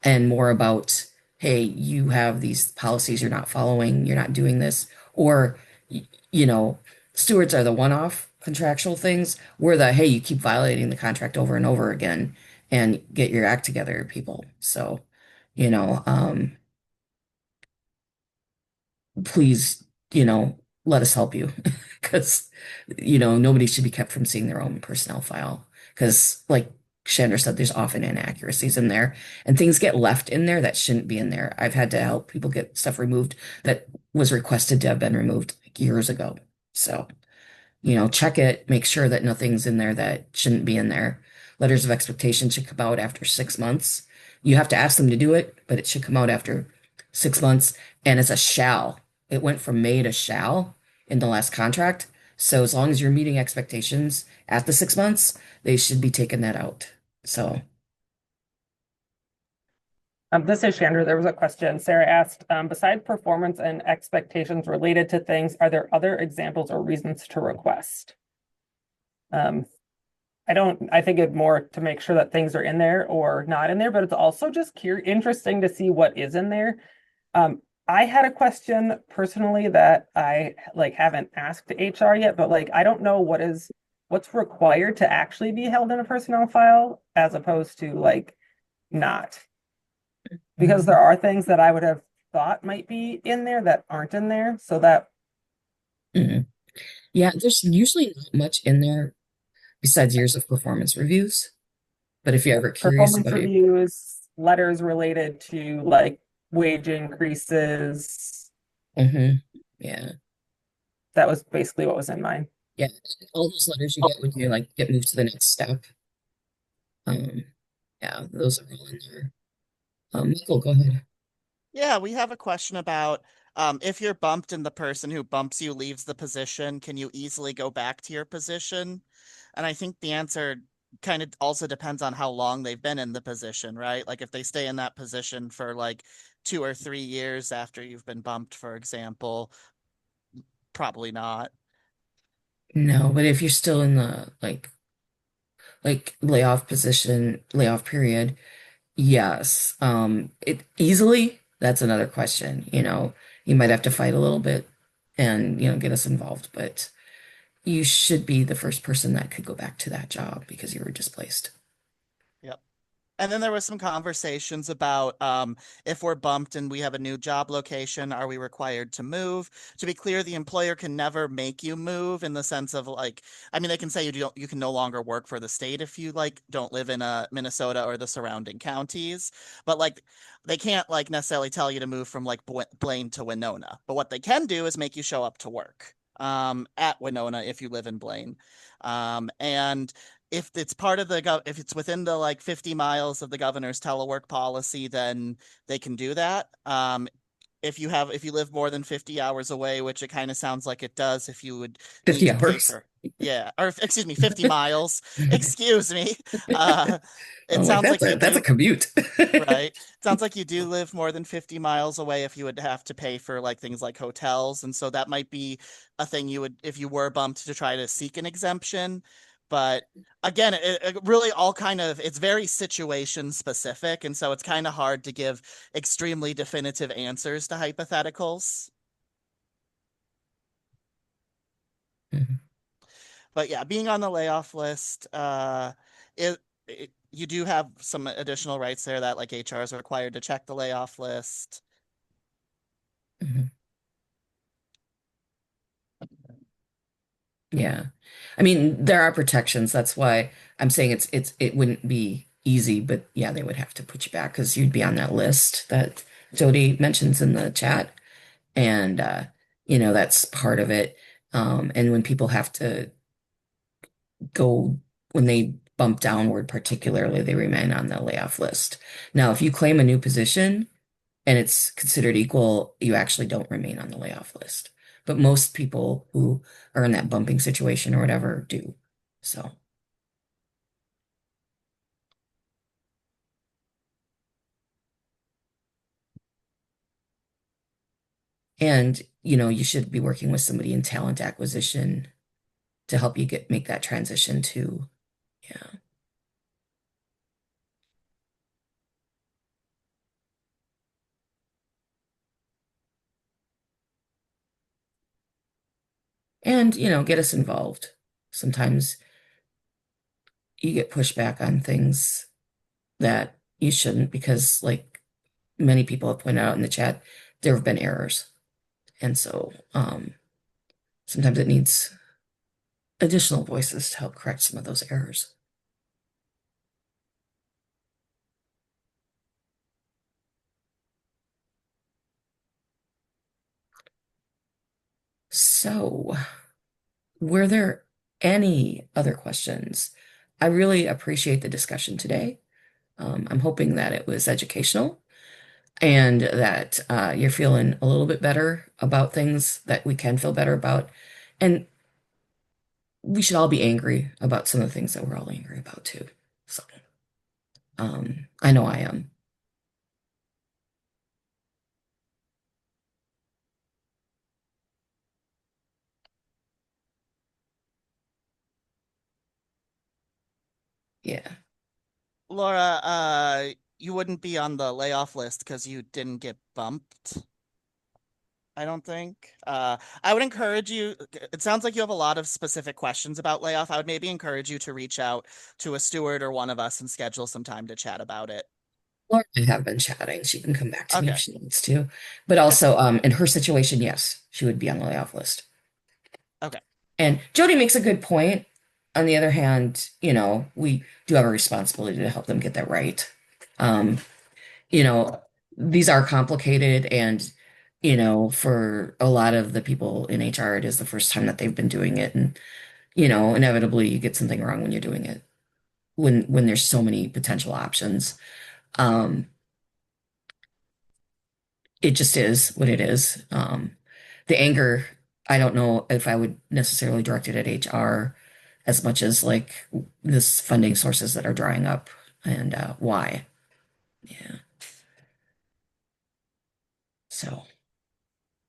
and more about, hey, you have these policies you're not following, you're not doing this. Or, you know, stewards are the one-off contractual things. We're the, hey, you keep violating the contract over and over again and get your act together, people. So, you know, um, please, let us help you because, nobody should be kept from seeing their own personnel file. Because, like Chandra said, there's often inaccuracies in there and things get left in there that shouldn't be in there. I've had to help people get stuff removed that was requested to have been removed like years ago. So, check it, make sure that nothing's in there that shouldn't be in there. Letters of expectation should come out after 6 months. You have to ask them to do it, but it should come out after 6 months. And it's a shall. It went from may to shall in the last contract. So as long as you're meeting expectations at the 6 months, they should be taking that out. So, This is Chandra. There was a question. Sarah asked, beside performance and expectations related to things, are there other examples or reasons to request? Um, I think it's more to make sure that things are in there or not in there, but it's also just interesting to see what is in there. I had a question personally that I like haven't asked HR yet, but like I don't know what's required to actually be held in a personnel file as opposed to like not. Because there are things that I would have thought might be in there that aren't in there. So that mhm. Yeah, there's usually not much in there besides years of performance reviews. But if you're ever curious performance about it, reviews, letters related to like wage increases, mhm, yeah. that was basically what was in mine. Yeah, all those letters you get when you like get moved to the next step. Um, yeah, those are all in there. Michael, go ahead. Yeah, we have a question about if you're bumped and the person who bumps you leaves the position, can you easily go back to your position? And I think the answer kind of also depends on how long they've been in the position, right? Like if they stay in that position for like 2 or 3 years after you've been bumped, for example. Probably not. No, but if you're still in the like layoff position, layoff period, yes. It easily, that's another question. You might have to fight a little bit and, get us involved, but you should be the first person that could go back to that job because you were displaced. Yep. And then there was some conversations about if we're bumped and we have a new job location, are we required to move? To be clear, the employer can never make you move in the sense of like, I mean, they can say you can no longer work for the state if you like don't live in Minnesota or the surrounding counties, but like they can't like necessarily tell you to move from like Blaine to Winona. But what they can do is make you show up to work at Winona if you live in Blaine. And if it's part of if it's within the like 50 miles of the governor's telework policy, then they can do that. If you live more than 50 hours away, which it kind of sounds like it does, if you would need 50 to pay hours. for, yeah, or excuse me, 50 miles, excuse me. Uh, it I'm like, sounds that's like you a do, commute. right? Sounds like you do live more than 50 miles away if you would have to pay for like things like hotels. And so that might be a thing you would, if you were bumped to try to seek an exemption. But again, it really all kind of, it's very situation specific. And so it's kind of hard to give extremely definitive answers to hypotheticals. Mhm, But yeah, being on the layoff list, it, you do have some additional rights there that like HR is required to check the layoff list. mhm. Yeah. I mean, there are protections. That's why I'm saying it wouldn't be easy, but yeah, they would have to put you back because you'd be on that list that Jody mentions in the chat. And that's part of it. And when people have to go when they bump downward, particularly, they remain on the layoff list. Now, if you claim a new position and it's considered equal, you actually don't remain on the layoff list. But most people who are in that bumping situation or whatever do. So, and you should be working with somebody in talent acquisition to help you make that transition too. Yeah. And, get us involved. Sometimes you get pushback on things that you shouldn't because, like many people have pointed out in the chat, there have been errors. And so sometimes it needs additional voices to help correct some of those errors. So, were there any other questions? I really appreciate the discussion today. I'm hoping that it was educational and that you're feeling a little bit better about things that we can feel better about. And we should all be angry about some of the things that we're all angry about too. So, I know I am. Yeah. Laura, you wouldn't be on the layoff list because you didn't get bumped, I don't think. I would encourage you, it sounds like you have a lot of specific questions about layoff. I would maybe encourage you to reach out to a steward or one of us and schedule some time to chat about it. Laura and I have been chatting. She can come back to me if Okay. she needs to. But also, in her situation, yes, she would be on the layoff list. Okay. And Jody makes a good point. On the other hand, we do have a responsibility to help them get that right. Um, you know, these are complicated and, for a lot of the people in HR, it is the first time that they've been doing it. And, inevitably you get something wrong when you're doing it, when there's so many potential options. Um, it just is what it is. The anger, I don't know if I would necessarily direct it at HR as much as like this funding sources that are drying up and why. Yeah. So,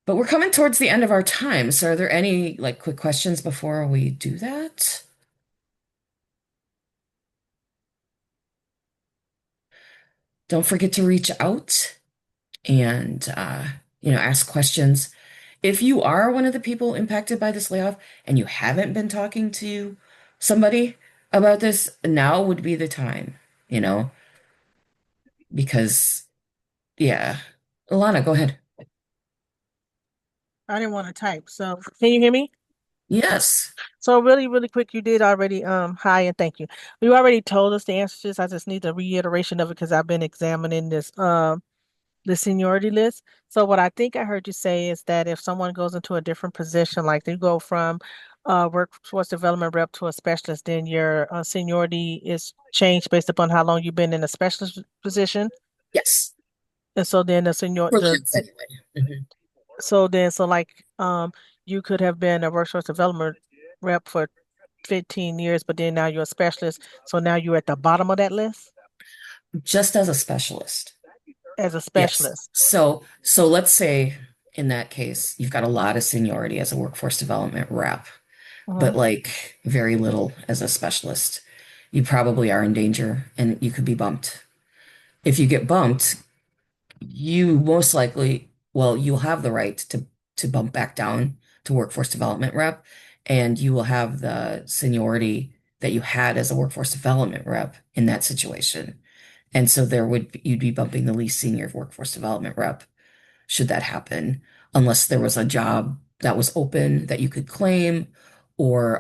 but we're coming towards the end of our time. So are there any like quick questions before we do that? Don't forget to reach out and ask questions. If you are one of the people impacted by this layoff and you haven't been talking to somebody about this, now would be the time, you know, because yeah. Alana, go ahead. I didn't want to type. So can you hear me? Yes. So really, really quick, you did already, hi and thank you. You already told us the answers to this. I just need a reiteration of it because I've been examining this, the seniority list. So what I think I heard you say is that if someone goes into a different position, like they go from workforce development rep to a specialist, then your seniority is changed based upon how long you've been in a specialist position. Yes. And so then the senior, For kids anyway. Mhm. so like you could have been a workforce development rep for 15 years, but then now you're a specialist. So now you're at the bottom of that list Just as a specialist. as a Yes. specialist. So let's say in that case, you've got a lot of seniority as a workforce development rep, but Mhm. like very little as a specialist. You probably are in danger and you could be bumped. If you get bumped, you most likely, well, you'll have the right to bump back down to workforce development rep, and you will have the seniority that you had as a workforce development rep in that situation. And so you'd be bumping the least senior workforce development rep should that happen, unless there was a job that was open that you could claim or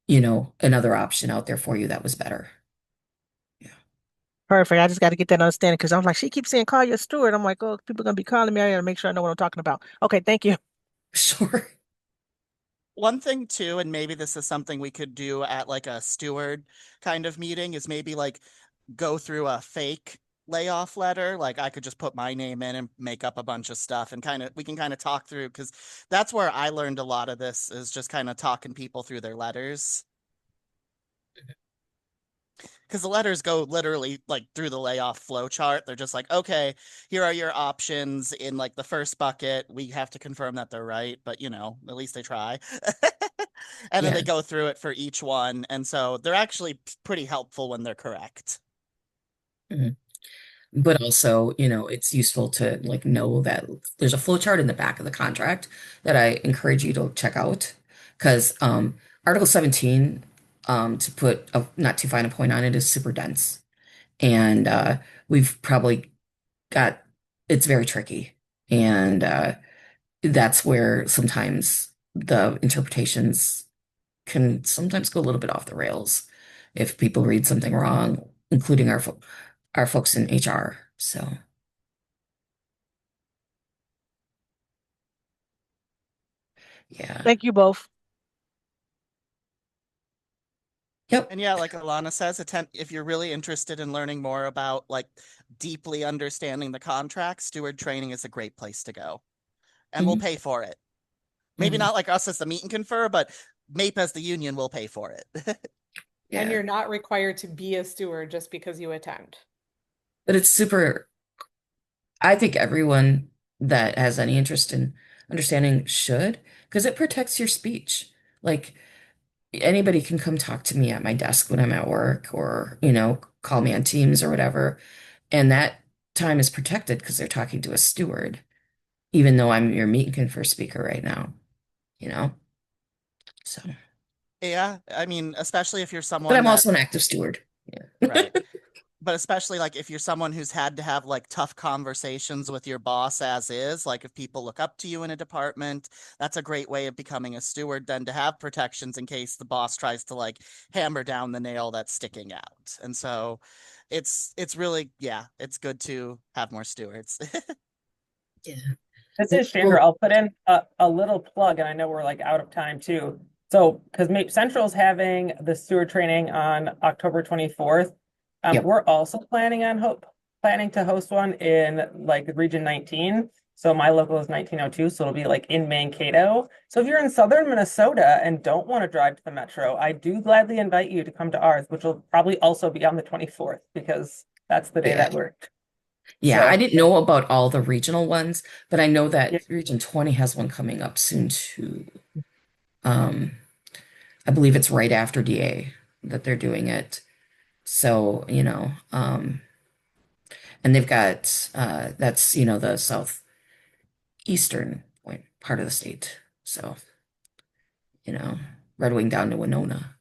another option out there for you that was better. Yeah. Perfect. I just got to get that understanding because I'm like, she keeps saying call your steward. I'm like, oh, people are gonna be calling me. I gotta make sure I know what I'm talking about. Okay, thank you. Sure. One thing too, and maybe this is something we could do at like a steward kind of meeting, is maybe like go through a fake layoff letter. Like I could just put my name in and make up a bunch of stuff and we can kind of talk through, because that's where I learned a lot of this, is just kind of talking people through their letters. Because the letters go literally like through the layoff flow chart. They're just like, okay, here are your options in like the first bucket. We have to confirm that they're right, but at least they try. And then Yeah. they go through it for each one. And so they're actually pretty helpful when they're correct. Mhm. But also, it's useful to like know that there's a flow chart in the back of the contract that I encourage you to check out. Because Article 17, to put not too fine a point on it, is super dense. And we've probably got it's very tricky. And that's where sometimes the interpretations can sometimes go a little bit off the rails if people read something wrong, including our folks in HR. So, yeah. Thank you both. Yep. And yeah, like Alana says, if you're really interested in learning more about like deeply understanding the contract, steward training is a great place to go. And we'll Mhm. pay for it. Maybe Mhm. not like us as the meet and confer, but MAPE as the union will pay for it. And Yeah. you're not required to be a steward just because you attend. But it's super, I think everyone that has any interest in understanding should, because it protects your speech. Like anybody can come talk to me at my desk when I'm at work or, call me on Teams or whatever. And that time is protected because they're talking to a steward, even though I'm your meet and confer speaker right now, you know? So, Yeah, I mean, especially if you're but someone I'm that, also an active steward. Yeah. right. But especially like if you're someone who's had to have like tough conversations with your boss as is, like if people look up to you in a department, that's a great way of becoming a steward, then to have protections in case the boss tries to like hammer down the nail that's sticking out. And so it's really, yeah, it's good to have more stewards. Yeah. This is Chandra. Well, I'll put in a little plug, and I know we're like out of time too. So, because MAPE Central's having the steward training on October 24th, yep. we're also planning to host one in like Region 19. So my local is 1902, so it'll be like in Mankato. So if you're in southern Minnesota and don't want to drive to the metro, I do gladly invite you to come to ours, which will probably also be on the 24th because that's the day Yeah. that we're Yeah, I So, didn't know about all the regional ones, but I know Yeah. that Region 20 has one coming up soon too. Um, I believe it's right after DA that they're doing it. So, and they've got that's, the southeastern point part of the state. So, you know, Red Wing down to Winona,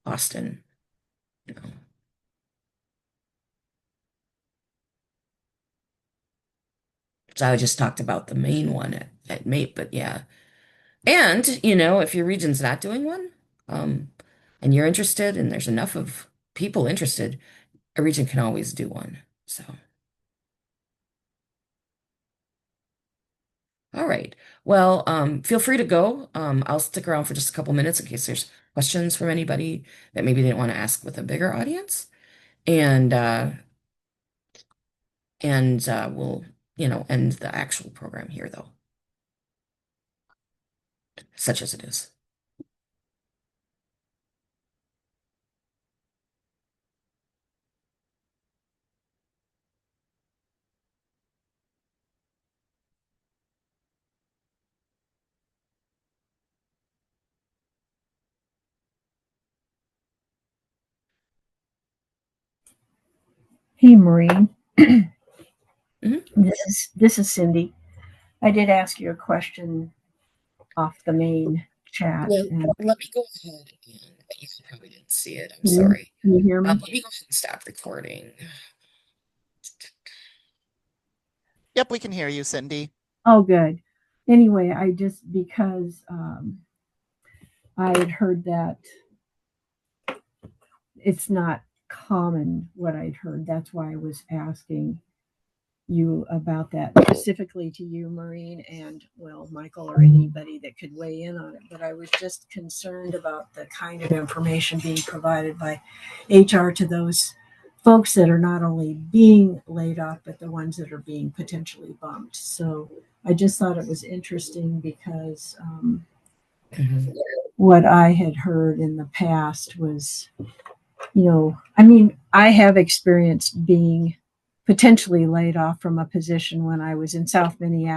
Austin, you know. So I just talked about the main one at MAPE, but yeah. And, if your region's not doing one, um, and you're interested and there's enough of people interested, a region can always do one. So, all right. Well, feel free to go. I'll stick around for just a couple minutes in case there's questions from anybody that maybe didn't want to ask with a bigger audience. And we'll, end the actual program here though, such as it is. Hey, Maureen. Mhm. This is Cindy. I did ask you a question off the main chat, Well, and let me go ahead and you probably didn't see it. I'm can sorry. you hear me? Let me go ahead and stop recording. yep, we can hear you, Cindy. Oh, good. Anyway, I just because I had heard that it's not common what I'd heard. That's why I was asking you about that, specifically to you, Maureen, and well, Michael, or anybody that could weigh in on it. But I was just concerned about the kind of information being provided by HR to those folks that are not only being laid off, but the ones that are being potentially bumped. So I just thought it was interesting because Mhm. what I had heard in the past was, I mean, I have experienced being potentially laid off from a position when I was in South Minneapolis.